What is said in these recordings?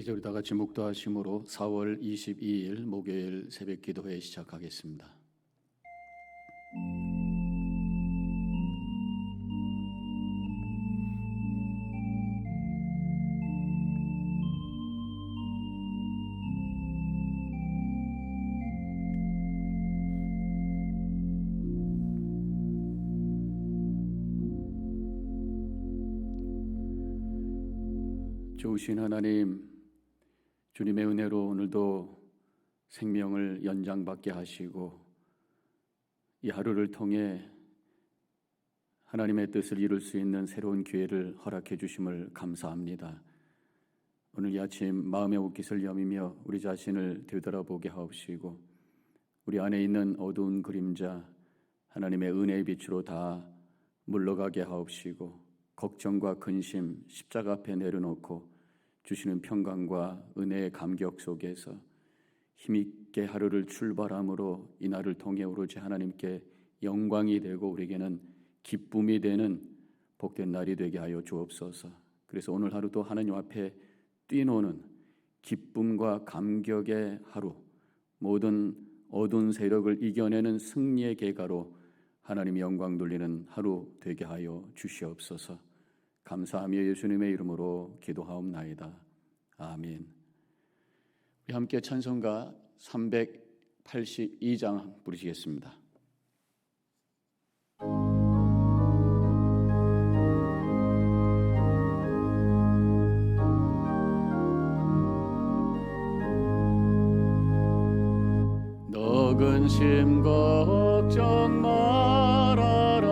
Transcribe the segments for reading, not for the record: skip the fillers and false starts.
이제 우리 다 같이 묵도하심으로 4월 22일 목요일 새벽 기도회 시작하겠습니다. 좋으신 하나님, 주님의 은혜로 오늘도 생명을 연장받게 하시고 이 하루를 통해 하나님의 뜻을 이룰 수 있는 새로운 기회를 허락해 주심을 감사합니다. 오늘 이 아침 마음의 옷깃을 여미며 우리 자신을 되돌아보게 하옵시고 우리 안에 있는 어두운 그림자 하나님의 은혜의 빛으로 다 물러가게 하옵시고 걱정과 근심 십자가 앞에 내려놓고 주시는 평강과 은혜의 감격 속에서 힘있게 하루를 출발함으로 이 날을 통해 오로지 하나님께 영광이 되고 우리에게는 기쁨이 되는 복된 날이 되게 하여 주옵소서. 그래서 오늘 하루도 하나님 앞에 뛰노는 기쁨과 감격의 하루, 모든 어두운 세력을 이겨내는 승리의 계가로 하나님의 영광 돌리는 하루 되게 하여 주시옵소서. 감사하며 예수님의 이름으로 기도하옵나이다. 아멘. 우리 함께 찬송가 382장 부르시겠습니다. 너 근심 걱정 말아라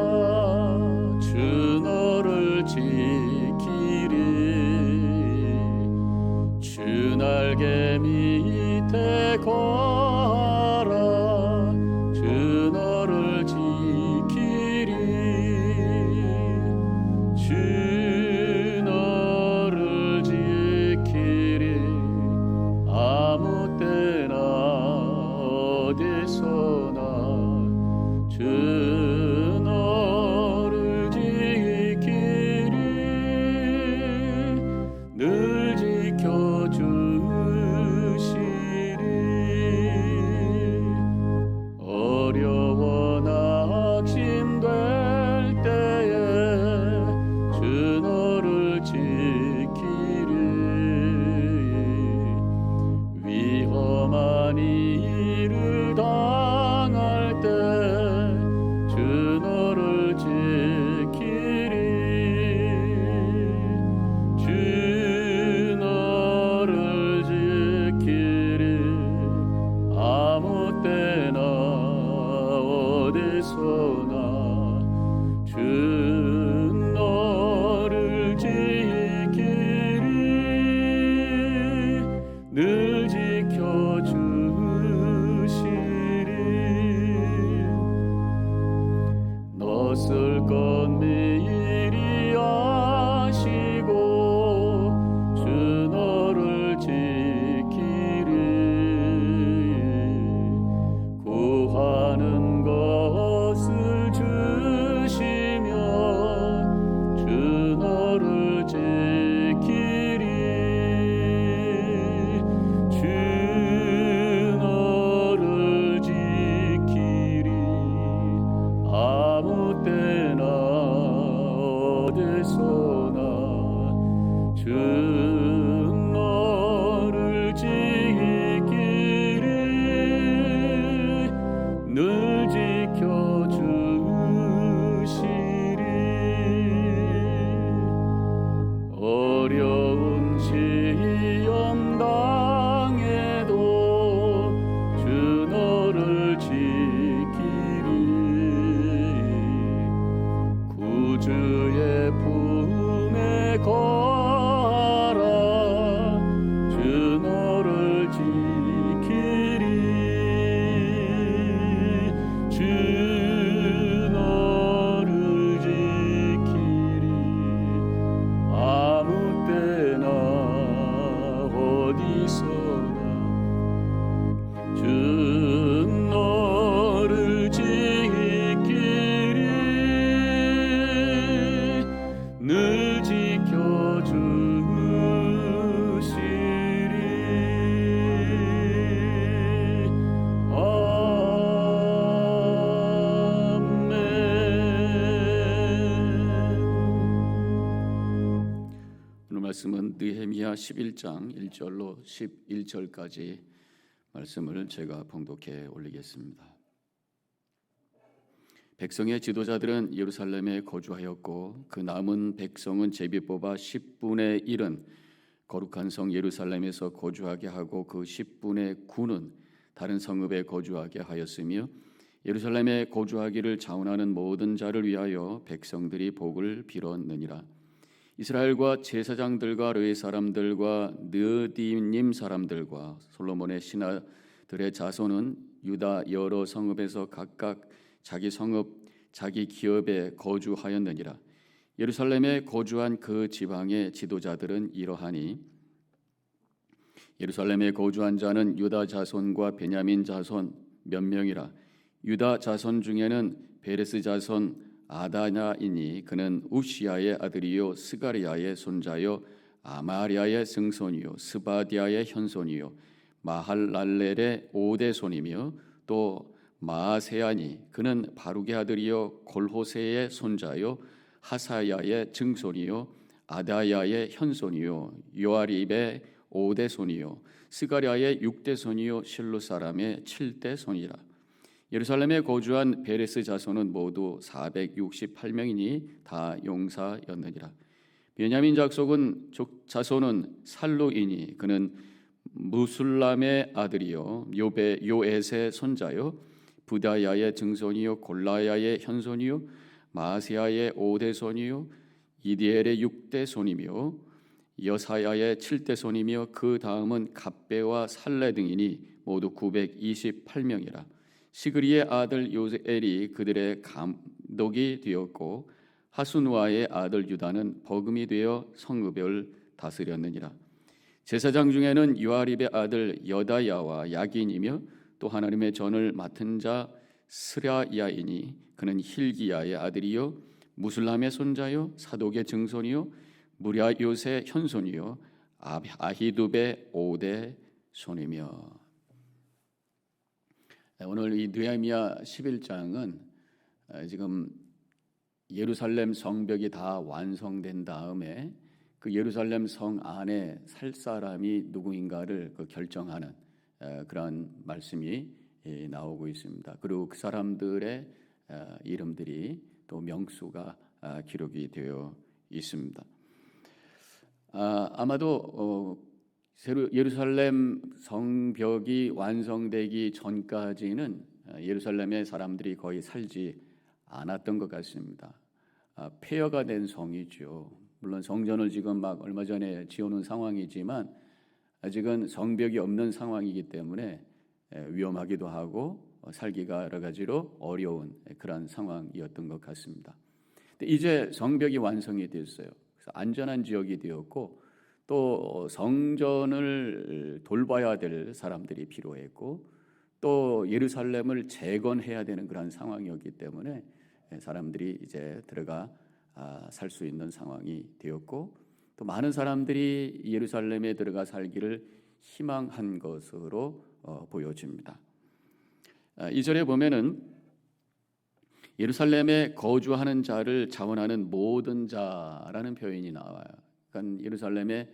주 너를 지키리 주 날개 밑에 거하라 주 너를 지키리 주 너를 지키리 아무 때나 어디서나 주 너를 지키리 늘 지켜주시리 어려워 낙심될 때에 주 너를 지키리 위험한 일을 당할 때 주 너를 지키리 주 너를 지키리 아무 때나 어디서나 주 너를 지키리 늘 지켜주시리 너 쓸 것 미리 아시고 주 너를 지키리 구하는 것을 주시며 주 너를 지키리 주 너를 지키리 아무 때나 어디서나 주 너를 지키리 늘 말씀은 느헤미야 11장 1절로 11절까지 말씀을 제가 봉독해 올리겠습니다. 백성의 지도자들은 예루살렘에 거주하였고 그 남은 백성은 제비 뽑아 10분의 1은 거룩한 성 예루살렘에서 거주하게 하고 그 10분의 9는 다른 성읍에 거주하게 하였으며 예루살렘에 거주하기를 자원하는 모든 자를 위하여 백성들이 복을 빌었느니라. 이스라엘과 제사장들과 르의 사람들과 느디님 사람들과 솔로몬의 신하들의 자손은 유다 여러 성읍에서 각각 자기 성읍 자기 기업에 거주하였느니라. 예루살렘에 거주한 그 지방의 지도자들은 이러하니 예루살렘에 거주한 자는 유다 자손과 베냐민 자손 몇 명이라. 유다 자손 중에는 베레스 자손 아다냐이니 그는 우시야의 아들이요 스가리야의 손자요 아마리아의 증손이요 스바디아의 현손이요 마할랄렐의 5대 손이며 또 마아세야니 그는 바룩의 아들이요 골호세의 손자요 하사야의 증손이요 아다야의 현손이요 요아립의 5대 손이요 스가랴의 6대 손이요 실루 사람의 7대 손이라. 예루살렘에 거주한 베레스 자손은 모두 468명이니 다 용사였느니라. 베냐민 자손은 살루이니 그는 무술람의 아들이요 요엣의 손자요 부다야의 증손이요 골라야의 현손이요 마아세야의 5대 손이요 이디엘의 6대 손이며 여사야의 7대 손이며 그 다음은 갑배와 살레 등이니 모두 928명이라. 시그리의 아들 요엘이 그들의 감독이 되었고 하순와의 아들 유다는 버금이 되어 성읍을 다스렸느니라. 제사장 중에는 요아립의 아들 여다야와 야긴이며 또 하나님의 전을 맡은 자 스라야이니 그는 힐기야의 아들이요 무술람의 손자요 사독의 증손이요 무랴요새 현손이요 아히두베 5대 손이며. 오늘 이 느헤미야 11장은 지금 예루살렘 성벽이 다 완성된 다음에 그 예루살렘 성 안에 살 사람이 누구인가를 결정하는 그런 말씀이 나오고 있습니다. 그리고 그 사람들의 이름들이 또 명수가 기록이 되어 있습니다. 아마도 예루살렘 성벽이 완성되기 전까지는 예루살렘의 사람들이 거의 살지 않았던 것 같습니다. 폐허가 된 성이죠. 물론 성전을 지금 막 얼마 전에 지어놓은 상황이지만 아직은 성벽이 없는 상황이기 때문에 위험하기도 하고 살기가 여러 가지로 어려운 그런 상황이었던 것 같습니다. 근데 이제 성벽이 완성이 됐어요. 그래서 안전한 지역이 되었고 또 성전을 돌봐야 될 사람들이 필요했고 또 예루살렘을 재건해야 되는 그런 상황이었기 때문에 사람들이 이제 들어가 살 수 있는 상황이 되었고 또 많은 사람들이 예루살렘에 들어가 살기를 희망한 것으로 보여집니다. 2절에 보면은 예루살렘에 거주하는 자를 자원하는 모든 자라는 표현이 나와요. 그러니까 예루살렘에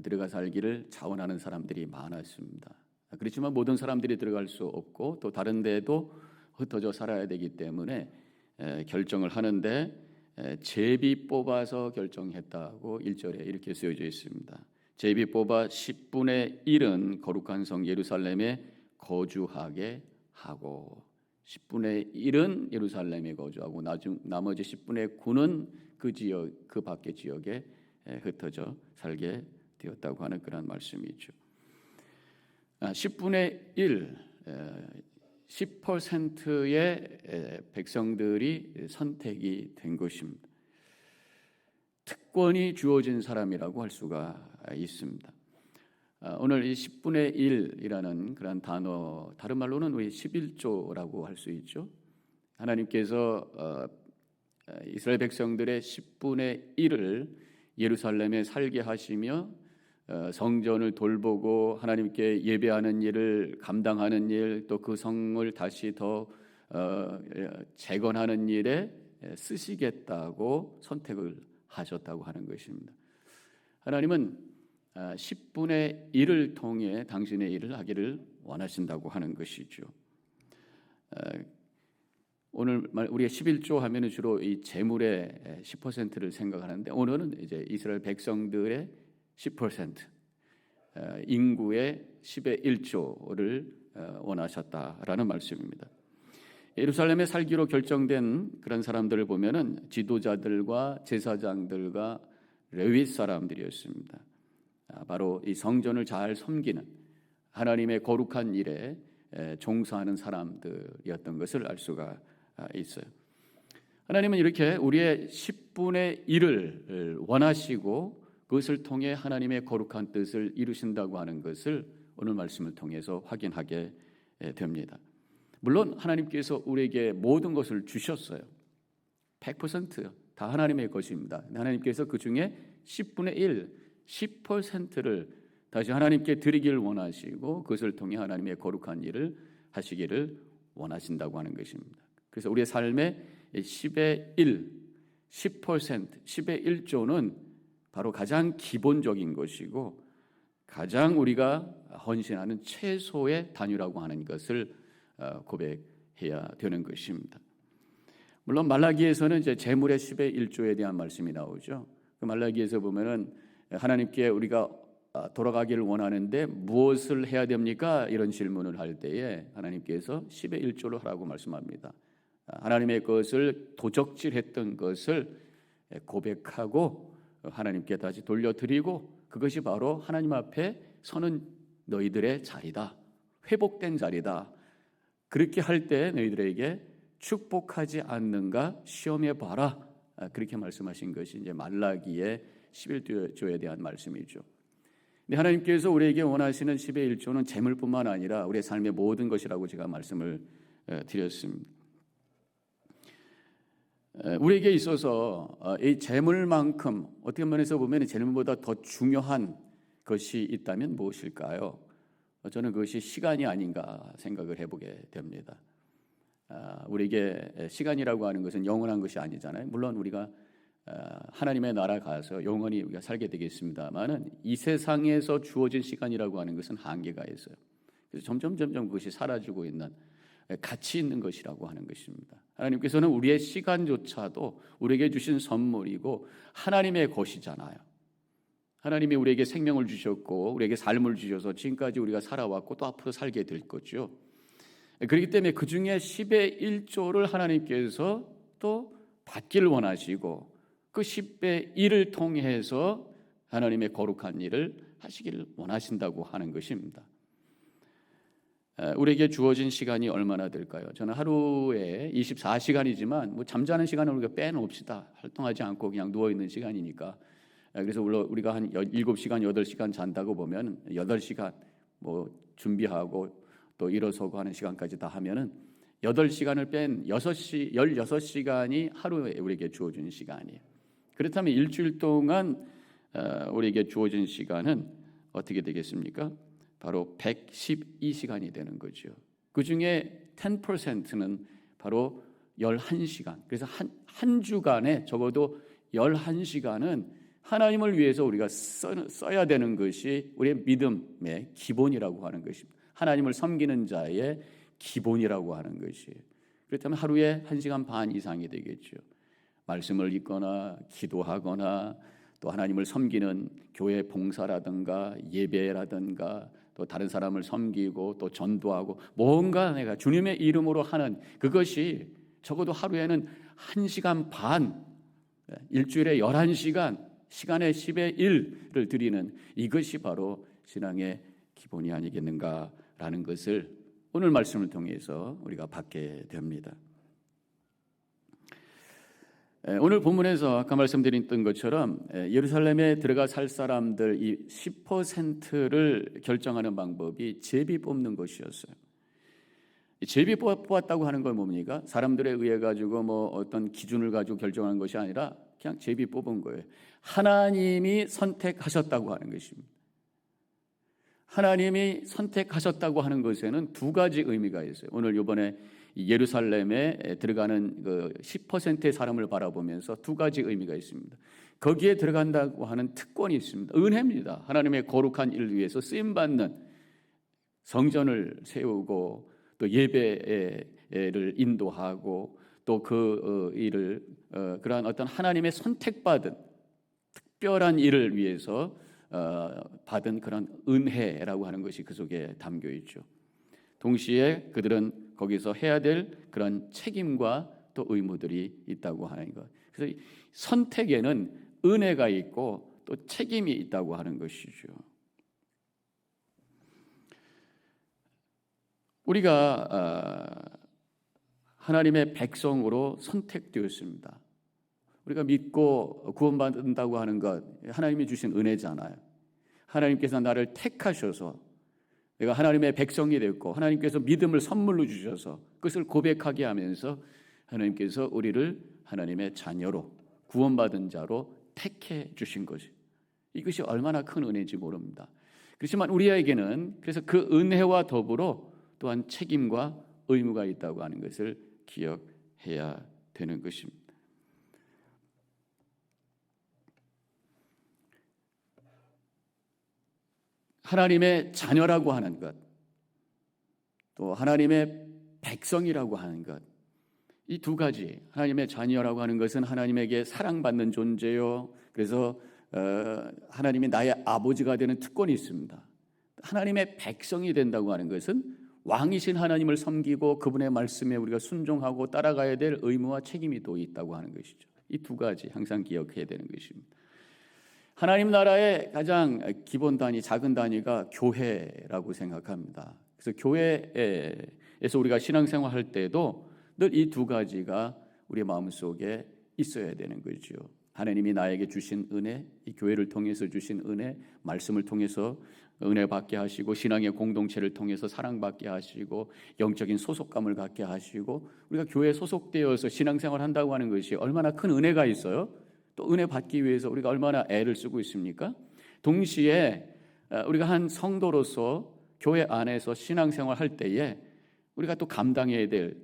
들어가 살기를 자원하는 사람들이 많았습니다. 그렇지만 모든 사람들이 들어갈 수 없고 또 다른 데도 흩어져 살아야 되기 때문에 결정을 하는데 제비 뽑아서 결정했다고 1절에 이렇게 쓰여져 있습니다. 제비 뽑아 10분의 1은 거룩한 성 예루살렘에 거주하게 하고 10분의 1은 예루살렘에 거주하고 나머지 10분의 9는 그 지역 그 밖의 지역에 흩어져 살게 되었다고 하는 그런 말씀이죠. 10분의 1, 10%의 백성들이 선택이 된 것입니다. 특권이 주어진 사람이라고 할 수가 있습니다. 오늘 이 10분의 1이라는 그런 단어, 다른 말로는 우리 11조라고 할 수 있죠. 하나님께서 이스라엘 백성들의 10분의 1을 예루살렘에 살게 하시며 성전을 돌보고 하나님께 예배하는 일을 감당하는 일, 또 그 성을 다시 더 재건하는 일에 쓰시겠다고 선택을 하셨다고 하는 것입니다. 하나님은 10분의 1을 통해 당신의 일을 하기를 원하신다고 하는 것이죠. 오늘 우리가 11조 하면은 주로 이 재물의 10%를 생각하는데, 오늘은 이제 이스라엘 백성들의 10%, 인구의 10의 1조를 원하셨다라는 말씀입니다. 예루살렘에 살기로 결정된 그런 사람들을 보면은 지도자들과 제사장들과 레위 사람들이었습니다. 바로 이 성전을 잘 섬기는, 하나님의 거룩한 일에 종사하는 사람들이었던 것을 알 수가 있어요. 하나님은 이렇게 우리의 10분의 1을 원하시고 그것을 통해 하나님의 거룩한 뜻을 이루신다고 하는 것을 오늘 말씀을 통해서 확인하게 됩니다. 물론 하나님께서 우리에게 모든 것을 주셨어요. 100%다 하나님의 것입니다. 하나님께서 그 중에 10분의 1, 10%를 다시 하나님께 드리기를 원하시고 그것을 통해 하나님의 거룩한 일을 하시기를 원하신다고 하는 것입니다. 그래서 우리의 삶의 10의 1, 10%, 10의 1조는 바로 가장 기본적인 것이고 가장 우리가 헌신하는 최소의 단위라고 하는 것을 고백해야 되는 것입니다. 물론 말라기에서는 이제 재물의 10의 1조에 대한 말씀이 나오죠. 그 말라기에서 보면은 하나님께 우리가 돌아가기를 원하는데 무엇을 해야 됩니까? 이런 질문을 할 때에 하나님께서 10의 1조를 하라고 말씀합니다. 하나님의 것을 도적질했던 것을 고백하고 하나님께 다시 돌려드리고 그것이 바로 하나님 앞에 서는 너희들의 자리다. 회복된 자리다. 그렇게 할 때 너희들에게 축복하지 않는가 시험해 봐라. 그렇게 말씀하신 것이 이제 말라기의 11조에 대한 말씀이죠. 근데 하나님께서 우리에게 원하시는 10의 1조는 재물뿐만 아니라 우리의 삶의 모든 것이라고 제가 말씀을 드렸습니다. 우리에게 있어서 이 재물만큼 어떻게 면에서 보면 재물보다 더 중요한 것이 있다면 무엇일까요? 저는 그것이 시간이 아닌가 생각을 해보게 됩니다. 우리에게 시간이라고 하는 것은 영원한 것이 아니잖아요. 물론 우리가 하나님의 나라 가서 영원히 우리가 살게 되겠습니다만은 이 세상에서 주어진 시간이라고 하는 것은 한계가 있어요. 그래서 점점 그것이 사라지고 있는, 가치 있는 것이라고 하는 것입니다. 하나님께서는 우리의 시간조차도 우리에게 주신 선물이고 하나님의 것이잖아요. 하나님이 우리에게 생명을 주셨고 우리에게 삶을 주셔서 지금까지 우리가 살아왔고 또 앞으로 살게 될 거죠. 그렇기 때문에 그 중에 10의 1조를 하나님께서 또 받기를 원하시고 그 10의 1을 통해서 하나님의 거룩한 일을 하시기를 원하신다고 하는 것입니다. 우리에게 주어진 시간이 얼마나 될까요? 저는 하루에 24시간이지만 뭐 잠자는 시간을 우리가 빼놓읍시다. 활동하지 않고 그냥 누워있는 시간이니까. 그래서 우리가 한 7시간, 8시간 잔다고 보면 8시간 뭐 준비하고 또 일어서고 하는 시간까지 다 하면은 8시간을 뺀 16시간이 하루에 우리에게 주어진 시간이에요. 그렇다면 일주일 동안 우리에게 주어진 시간은 어떻게 되겠습니까? 바로 112시간이 되는 거죠. 그 중에 10%는 바로 11시간. 그래서 한 주간에 적어도 11시간은 하나님을 위해서 우리가 써야 되는 것이 우리의 믿음의 기본이라고 하는 것입니다. 하나님을 섬기는 자의 기본이라고 하는 것이에요. 그렇다면 하루에 1시간 반 이상이 되겠죠. 말씀을 읽거나 기도하거나 또 하나님을 섬기는 교회 봉사라든가 예배라든가 또 다른 사람을 섬기고 또 전도하고 뭔가 내가 주님의 이름으로 하는 그것이 적어도 하루에는 1시간 반, 일주일에 11시간, 시간의 10의 1을 드리는 이것이 바로 신앙의 기본이 아니겠는가라는 것을 오늘 말씀을 통해서 우리가 받게 됩니다. 오늘 본문에서 아까 말씀드렸던 것처럼 예루살렘에 들어가 살 사람들 이 10%를 결정하는 방법이 제비 뽑는 것이었어요. 제비 뽑았다고 하는 건 뭡니까? 사람들에 의해 가지고 뭐 어떤 기준을 가지고 결정하는 것이 아니라 그냥 제비 뽑은 거예요. 하나님이 선택하셨다고 하는 것입니다. 하나님이 선택하셨다고 하는 것에는 두 가지 의미가 있어요. 오늘 이번에 예루살렘에 들어가는 그 10%의 사람을 바라보면서 두 가지 의미가 있습니다. 거기에 들어간다고 하는 특권이 있습니다. 은혜입니다. 하나님의 거룩한 일을 위해서 쓰임받는 성전을 세우고 또 예배를 인도하고 또 그 일을 그러한 어떤 하나님의 선택받은 특별한 일을 위해서 받은 그런 은혜라고 하는 것이 그 속에 담겨 있죠. 동시에 그들은 거기서 해야 될 그런 책임과 또 의무들이 있다고 하는 것. 그래서 선택에는 은혜가 있고 또 책임이 있다고 하는 것이죠. 우리가 하나님의 백성으로 선택되었습니다. 우리가 믿고 구원받는다고 하는 것, 하나님이 주신 은혜잖아요. 하나님께서 나를 택하셔서 내가 하나님의 백성이 됐고 하나님께서 믿음을 선물로 주셔서 그것을 고백하게 하면서 하나님께서 우리를 하나님의 자녀로 구원받은 자로 택해 주신 것이, 이것이 얼마나 큰 은혜인지 모릅니다. 그렇지만 우리에게는 그래서 그 은혜와 더불어 또한 책임과 의무가 있다고 하는 것을 기억해야 되는 것입니다. 하나님의 자녀라고 하는 것, 또 하나님의 백성이라고 하는 것, 이 두 가지, 하나님의 자녀라고 하는 것은 하나님에게 사랑받는 존재요. 그래서 하나님이 나의 아버지가 되는 특권이 있습니다. 하나님의 백성이 된다고 하는 것은 왕이신 하나님을 섬기고 그분의 말씀에 우리가 순종하고 따라가야 될 의무와 책임이 또 있다고 하는 것이죠. 이 두 가지 항상 기억해야 되는 것입니다. 하나님 나라의 가장 기본 단위, 작은 단위가 교회라고 생각합니다. 그래서 교회에서 우리가 신앙생활 할 때도 늘 이 두 가지가 우리의 마음속에 있어야 되는 거죠. 하나님이 나에게 주신 은혜, 이 교회를 통해서 주신 은혜, 말씀을 통해서 은혜 받게 하시고 신앙의 공동체를 통해서 사랑받게 하시고 영적인 소속감을 갖게 하시고 우리가 교회에 소속되어서 신앙생활 한다고 하는 것이 얼마나 큰 은혜가 있어요. 또 은혜 받기 위해서 우리가 얼마나 애를 쓰고 있습니까? 동시에 우리가 한 성도로서 교회 안에서 신앙생활 할 때에 우리가 또 감당해야 될,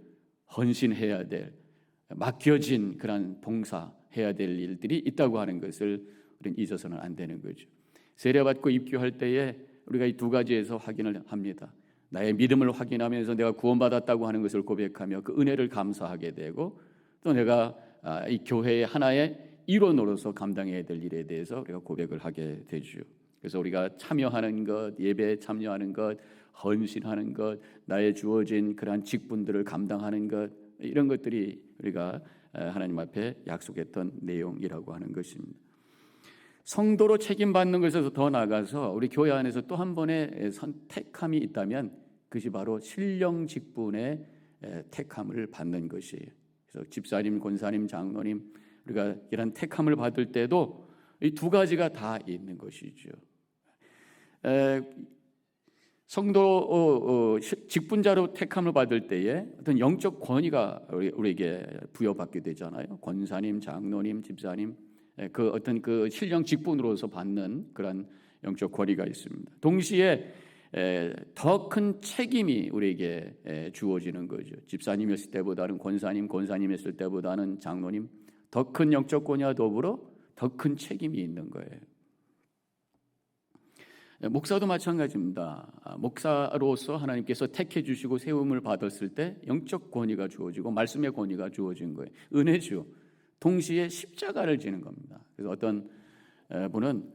헌신해야 될, 맡겨진 그런 봉사해야 될 일들이 있다고 하는 것을 우리는 잊어서는 안 되는 거죠. 세례받고 입교할 때에 우리가 이 두 가지에서 확인을 합니다. 나의 믿음을 확인하면서 내가 구원받았다고 하는 것을 고백하며 그 은혜를 감사하게 되고 또 내가 이 교회의 하나의 일원으로서 감당해야 될 일에 대해서 우리가 고백을 하게 되죠. 그래서 우리가 참여하는 것, 예배에 참여하는 것, 헌신하는 것, 나의 주어진 그러한 직분들을 감당하는 것, 이런 것들이 우리가 하나님 앞에 약속했던 내용이라고 하는 것입니다. 성도로 책임받는 것에서 더 나아가서 우리 교회 안에서 또 한 번의 선택함이 있다면 그것이 바로 신령 직분의 택함을 받는 것이에요. 그래서 집사님, 권사님, 장로님, 우리가 이런 택함을 받을 때도 이 두 가지가 다 있는 것이죠. 성도 직분자로 택함을 받을 때에 어떤 영적 권위가 우리에게 부여받게 되잖아요. 권사님, 장로님, 집사님, 그 어떤 그 신령 직분으로서 받는 그런 영적 권위가 있습니다. 동시에 더 큰 책임이 우리에게 주어지는 거죠. 집사님이었을 때보다는 권사님, 권사님이었을 때보다는 장로님, 더 큰 영적 권위와 더불어 더 큰 책임이 있는 거예요. 목사도 마찬가지입니다. 목사로서 하나님께서 택해 주시고 세움을 받았을 때 영적 권위가 주어지고 말씀의 권위가 주어진 거예요. 은혜죠. 동시에 십자가를 지는 겁니다. 그래서 어떤 분은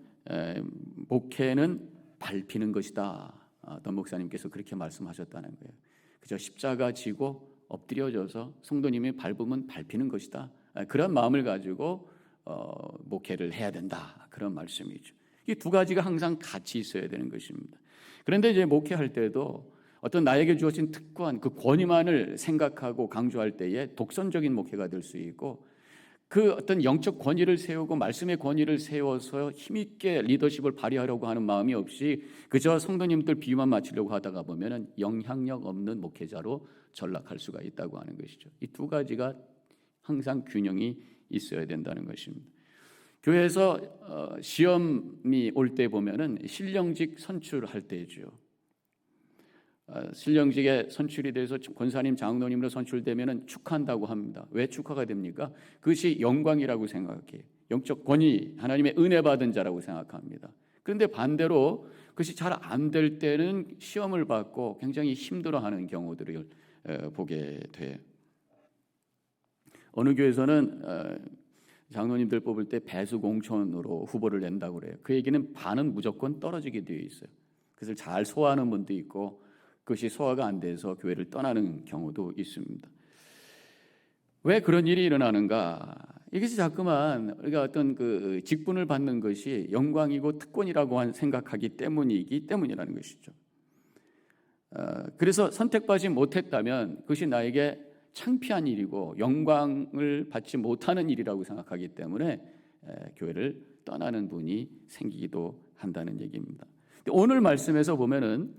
목회는 밟히는 것이다. 어떤 목사님께서 그렇게 말씀하셨다는 거예요. 그저 십자가 지고 엎드려져서 성도님이 밟으면 밟히는 것이다. 그런 마음을 가지고 목회를 해야 된다. 그런 말씀이죠. 이 두 가지가 항상 같이 있어야 되는 것입니다. 그런데 이제 목회할 때도 어떤 나에게 주어진 특권, 그 권위만을 생각하고 강조할 때에 독선적인 목회가 될 수 있고 그 어떤 영적 권위를 세우고 말씀의 권위를 세워서 힘있게 리더십을 발휘하려고 하는 마음이 없이 그저 성도님들 비유만 맞추려고 하다가 보면은 영향력 없는 목회자로 전락할 수가 있다고 하는 것이죠. 이 두 가지가 항상 균형이 있어야 된다는 것입니다. 교회에서 시험이 올 때 보면은 신령직 선출할 때죠. 신령직에 선출이 돼서 권사님, 장로님으로 선출되면 축하한다고 합니다. 왜 축하가 됩니까? 그것이 영광이라고 생각해요. 영적 권위, 하나님의 은혜 받은 자라고 생각합니다. 그런데 반대로 그것이 잘 안 될 때는 시험을 받고 굉장히 힘들어하는 경우들을 보게 돼요. 어느 교회에서는 장로님들 뽑을 때 배수공천으로 후보를 낸다고 그래요. 그 얘기는 반은 무조건 떨어지게 되어 있어요. 그것을 잘 소화하는 분도 있고 그것이 소화가 안 돼서 교회를 떠나는 경우도 있습니다. 왜 그런 일이 일어나는가? 이것이 자꾸만 우리가 어떤 그 직분을 받는 것이 영광이고 특권이라고 생각하기 때문이라는 것이죠. 그래서 선택받지 못했다면 그것이 나에게 창피한 일이고 영광을 받지 못하는 일이라고 생각하기 때문에 교회를 떠나는 분이 생기기도 한다는 얘기입니다. 오늘 말씀에서 보면은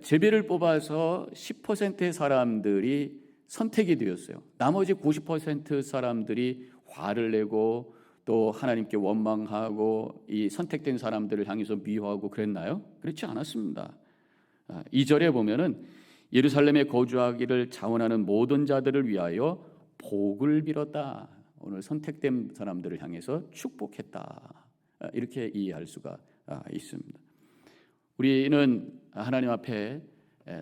제비를 뽑아서 10%의 사람들이 선택이 되었어요. 나머지 90% 사람들이 화를 내고 또 하나님께 원망하고 이 선택된 사람들을 향해서 미워하고 그랬나요? 그렇지 않았습니다. 2절에 보면은 예루살렘에 거주하기를 자원하는 모든 자들을 위하여 복을 빌었다. 오늘 선택된 사람들을 향해서 축복했다. 이렇게 이해할 수가 있습니다. 우리는 하나님 앞에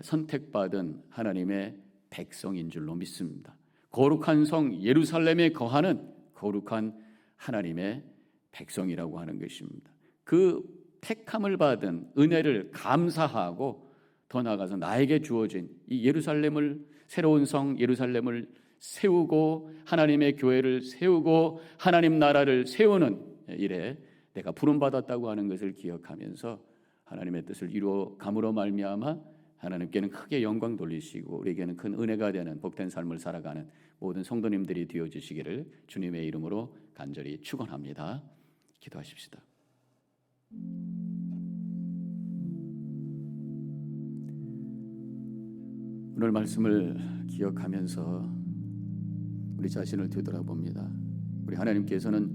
선택받은 하나님의 백성인 줄로 믿습니다. 거룩한 성 예루살렘에 거하는 거룩한 하나님의 백성이라고 하는 것입니다. 그 택함을 받은 은혜를 감사하고 더 나아가서 나에게 주어진 이 예루살렘을, 새로운 성 예루살렘을 세우고 하나님의 교회를 세우고 하나님 나라를 세우는 일에 내가 부름받았다고 하는 것을 기억하면서 하나님의 뜻을 이루어 감으로 말미암아 하나님께는 크게 영광 돌리시고 우리에게는 큰 은혜가 되는 복된 삶을 살아가는 모든 성도님들이 되어주시기를 주님의 이름으로 간절히 축원합니다. 기도하십시다. 오늘 말씀을 기억하면서 우리 자신을 되돌아봅니다. 우리 하나님께서는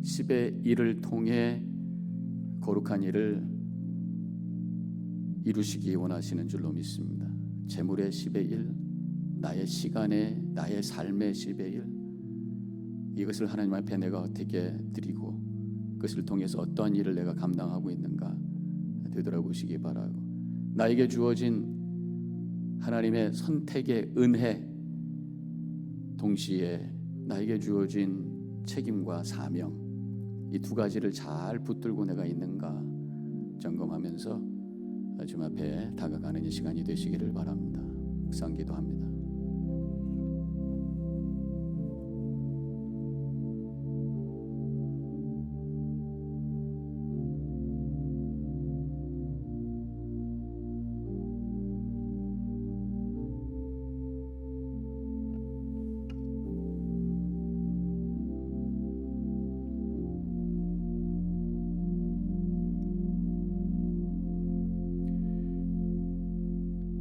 10의 1을 통해 거룩한 일을 이루시기 원하시는 줄로 믿습니다. 재물의 10의 1, 나의 시간의, 나의 삶의 10의 1, 이것을 하나님 앞에 내가 어떻게 드리고 그것을 통해서 어떠한 일을 내가 감당하고 있는가 되돌아보시기 바라고, 나에게 주어진 하나님의 선택의 은혜, 동시에 나에게 주어진 책임과 사명, 이 두 가지를 잘 붙들고 내가 있는가 점검하면서 주님 앞에 다가가는 이 시간이 되시기를 바랍니다. 묵상기도합니다.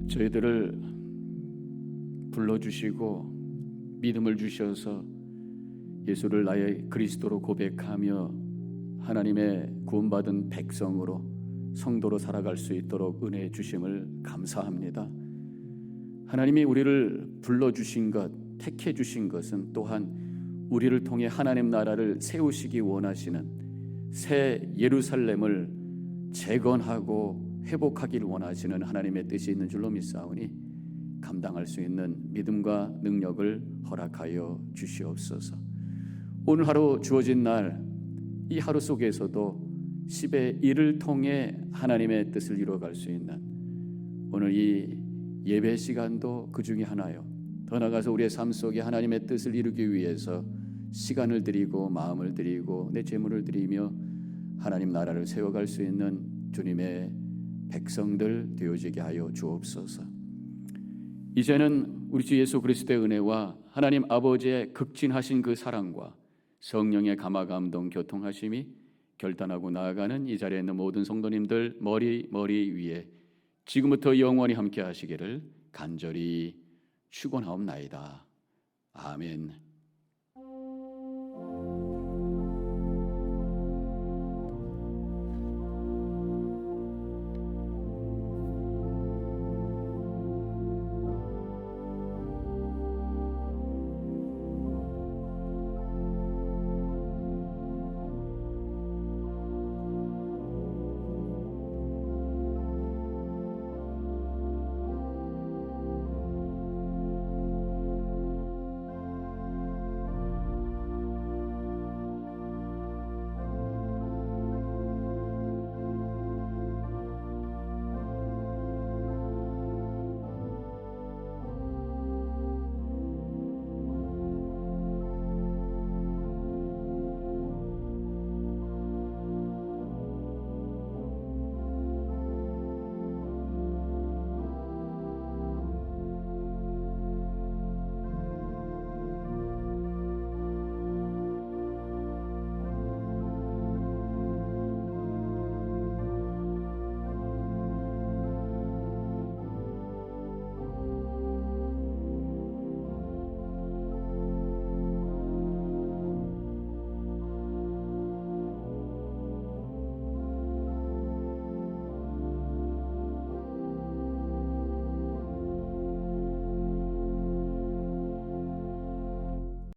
저희들을 불러주시고 믿음을 주셔서 예수를 나의 그리스도로 고백하며 하나님의 구원받은 백성으로 성도로 살아갈 수 있도록 은혜 주심을 감사합니다. 하나님이 우리를 불러주신 것, 택해 주신 것은 또한 우리를 통해 하나님 나라를 세우시기 원하시는 새 예루살렘을 재건하고 회복하기를 원하시는 하나님의 뜻이 있는 줄로 믿사오니 감당할 수 있는 믿음과 능력을 허락하여 주시옵소서. 오늘 하루 주어진 날, 이 하루 속에서도 10의 1을 통해 하나님의 뜻을 이루어갈 수 있는 오늘 이 예배 시간도 그 중에 하나요. 더 나아가서 우리의 삶 속에 하나님의 뜻을 이루기 위해서 시간을 드리고 마음을 드리고 내 재물을 드리며 하나님 나라를 세워갈 수 있는 주님의 백성들 되어지게 하여 주옵소서. 이제는 우리 주 예수 그리스도의 은혜와 하나님 아버지의 극진하신 그 사랑과 성령의 감화 감동 교통하심이 결단하고 나아가는 이 자리에 있는 모든 성도님들 머리 위에 지금부터 영원히 함께 하시기를 간절히 축원하옵나이다. 아멘.